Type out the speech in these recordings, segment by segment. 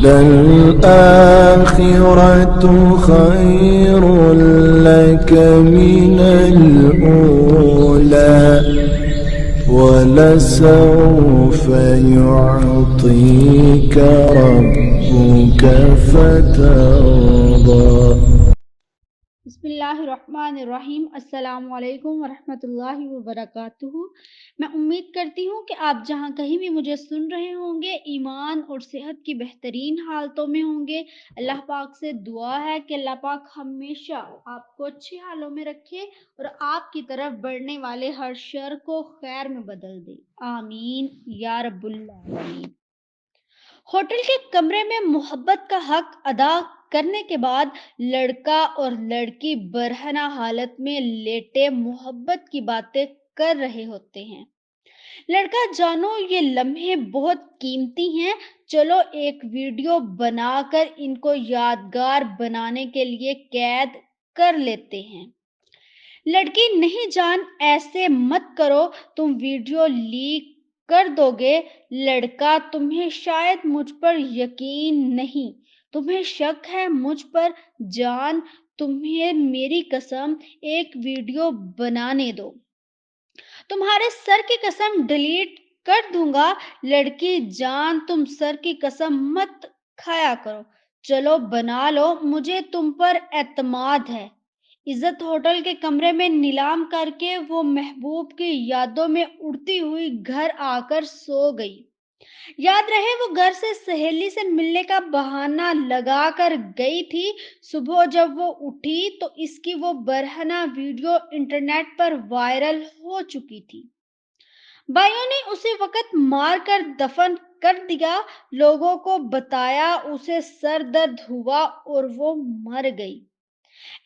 للآخرة خير لك من الأولى ولسوف يعطيك ربك فترضى۔ بسم اللہ الرحمن الرحیم۔ السلام علیکم ورحمۃ اللہ وبرکاتہ۔ میں امید کرتی ہوں کہ آپ جہاں کہیں بھی مجھے سن رہے ہوں گے ایمان اور صحت کی بہترین حالتوں میں ہوں گے۔ اللہ پاک سے دعا ہے کہ اللہ پاک ہمیشہ آپ کو اچھے حالوں میں رکھے اور آپ کی طرف بڑھنے والے ہر شر کو خیر میں بدل دے، آمین یا رب العالمین۔ ہوٹل کے کمرے میں محبت کا حق ادا کرنے کے بعد لڑکا اور لڑکی برہنہ حالت میں لیٹے محبت کی باتیں کر رہے ہوتے ہیں۔ لڑکا جانو یہ لمحے بہت قیمتی ہیں، چلو ایک ویڈیو بنا کر ان کو یادگار بنانے کے لیے قید کر لیتے ہیں۔ لڑکی نہیں جان ایسے مت کرو، تم ویڈیو لیک کر دو گے۔ لڑکا تمہیں شاید مجھ پر یقین نہیں، تمہیں شک ہے مجھ پر، جان تمہیں میری قسم ایک ویڈیو بنانے دو، تمہارے سر کی قسم ڈیلیٹ کر دوں گا۔ لڑکی جان تم سر کی قسم مت کھایا کرو، چلو بنا لو، مجھے تم پر اعتماد ہے۔ عزت ہوٹل کے کمرے میں نیلام کر کے وہ محبوب کی یادوں میں اڑتی ہوئی گھر آ کر سو گئی۔ یاد رہے وہ گھر سے سہیلی سے ملنے کا بہانہ لگا کر گئی تھی۔ صبح جب وہ اٹھی تو اس کی وہ برہنہ ویڈیو انٹرنیٹ پر وائرل ہو چکی تھی۔ بھائیوں نے اسے وقت مار کر دفن کر دیا، لوگوں کو بتایا، اسے سر درد ہوا اور وہ مر گئی۔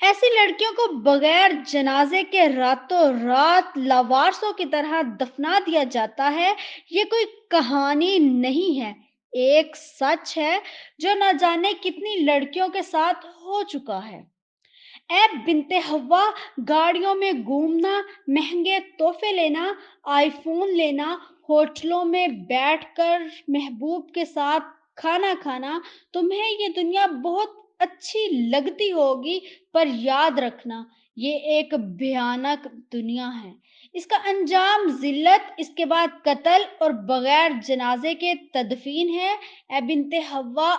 ایسی لڑکیوں کو بغیر جنازے کے راتوں رات لاوارثوں کی طرح دفنا دیا جاتا ہے۔ یہ کوئی کہانی نہیں ہے، ایک سچ ہے جو نہ جانے کتنی لڑکیوں کے ساتھ ہو چکا ہے۔ اے بنت حوا، گاڑیوں میں گھومنا، مہنگے تحفے لینا، آئی فون لینا، ہوٹلوں میں بیٹھ کر محبوب کے ساتھ کھانا کھانا، تمہیں یہ دنیا بہت اچھی لگتی ہوگی، پر یاد رکھنا یہ ایک بھیانک دنیا ہے، اس کا انجام ذلت، اس کے بعد قتل اور بغیر جنازے کے تدفین ہے۔ اے بنت حوا،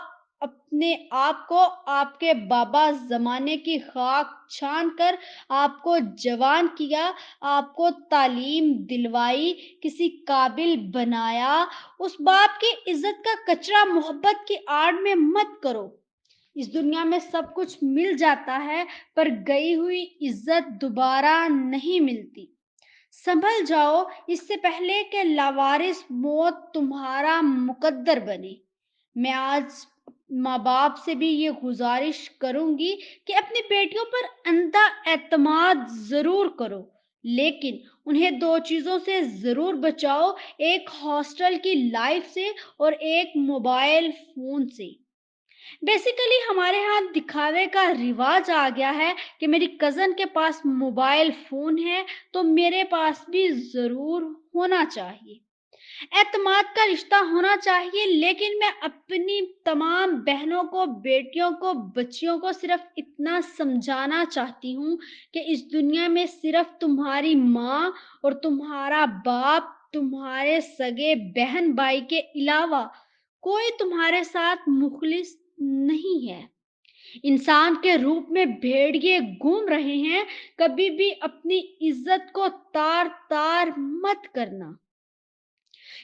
اپنے آپ کو آپ کے بابا زمانے کی خاک چھان کر آپ کو جوان کیا، آپ کو تعلیم دلوائی، کسی قابل بنایا، اس باپ کی عزت کا کچرا محبت کی آڑ میں مت کرو۔ اس دنیا میں سب کچھ مل جاتا ہے پر گئی ہوئی عزت دوبارہ نہیں ملتی۔ سنبھل جاؤ اس سے پہلے کہ لاوارث موت تمہارا مقدر بنے۔ میں آج ماں باپ سے بھی یہ گزارش کروں گی کہ اپنی بیٹیوں پر اندھا اعتماد ضرور کرو، لیکن انہیں دو چیزوں سے ضرور بچاؤ، ایک ہاسٹل کی لائف سے اور ایک موبائل فون سے۔ بیسیکلی ہمارے ہاں دکھاوے کا رواج آ گیا ہے کہ میری کزن کے پاس موبائل فون ہے تو میرے پاس بھی ضرور ہونا چاہیے۔ اعتماد کا رشتہ ہونا چاہیے، لیکن میں اپنی تمام بہنوں کو، بیٹیوں کو، بچیوں کو صرف اتنا سمجھانا چاہتی ہوں کہ اس دنیا میں صرف تمہاری ماں اور تمہارا باپ، تمہارے سگے بہن بھائی کے علاوہ کوئی تمہارے ساتھ مخلص نہیں ہے۔ انسان کے روپ میں بھیڑیے گھوم رہے ہیں، کبھی بھی اپنی عزت کو تار تار مت کرنا۔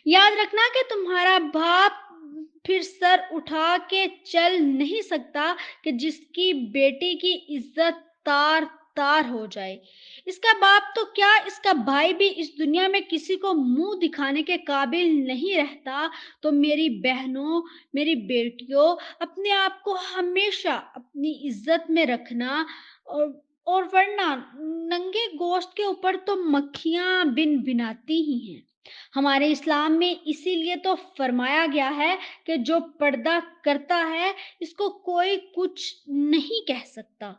یاد رکھنا کہ تمہارا باپ پھر سر اٹھا کے چل نہیں سکتا کہ جس کی بیٹی کی عزت تار تار ہو جائے۔ اس کا باپ تو کیا، اس کا بھائی بھی اس دنیا میں کسی کو منہ دکھانے کے قابل نہیں رہتا۔ تو میری بہنوں، میری بیٹیوں، اپنے آپ کو ہمیشہ اپنی عزت میں رکھنا، اور ورنہ ننگے گوشت کے اوپر تو مکھیاں بن بناتی ہی ہیں۔ ہمارے اسلام میں اسی لیے تو فرمایا گیا ہے کہ جو پردہ کرتا ہے اس کو کوئی کچھ نہیں کہہ سکتا۔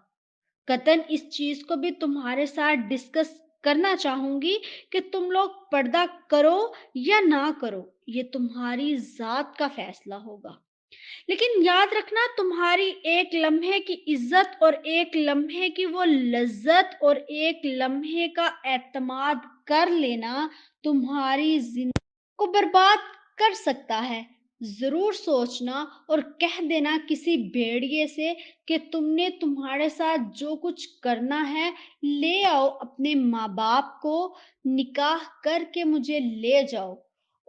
قطعاً اس چیز کو بھی تمہارے ساتھ ڈسکس کرنا چاہوں گی کہ تم لوگ پردہ کرو یا نہ کرو، یہ تمہاری ذات کا فیصلہ ہوگا۔ لیکن یاد رکھنا تمہاری ایک لمحے کی عزت اور ایک لمحے کی وہ لذت اور ایک لمحے کا اعتماد کر لینا تمہاری زندگی کو برباد کر سکتا ہے۔ ضرور سوچنا اور کہہ دینا کسی بھیڑیے سے کہ تم نے تمہارے ساتھ جو کچھ کرنا ہے لے آؤ، اپنے ماں باپ کو نکاح کر کے مجھے لے جاؤ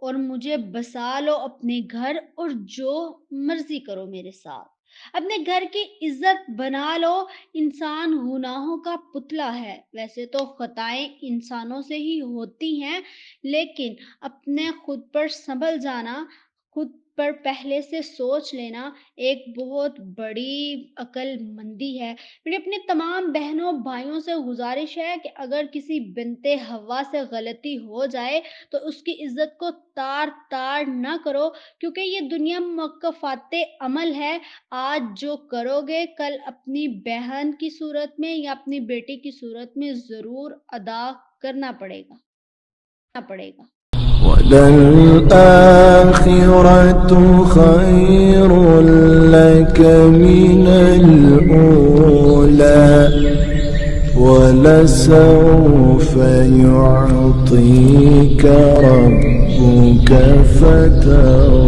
اور مجھے بسا لو اپنے گھر اور جو مرضی کرو میرے ساتھ، اپنے گھر کی عزت بنا لو۔ انسان گناہوں کا پتلا ہے، ویسے تو خطائیں انسانوں سے ہی ہوتی ہیں، لیکن اپنے خود پر سنبھل جانا، خود پر پہلے سے سوچ لینا ایک بہت بڑی عقل مندی ہے۔ میری اپنی تمام بہنوں بھائیوں سے گزارش ہے کہ اگر کسی بنت حوا سے غلطی ہو جائے تو اس کی عزت کو تار تار نہ کرو، کیونکہ یہ دنیا موقفات عمل ہے۔ آج جو کرو گے کل اپنی بہن کی صورت میں یا اپنی بیٹی کی صورت میں ضرور ادا کرنا پڑے گا۔ وَلَلْآخِرَةُ خَيْرٌ لَكَ مِنَ الْأُولَى وَلَسَوْفَ يُعْطِيكَ رَبُّكَ فَتَرْضَى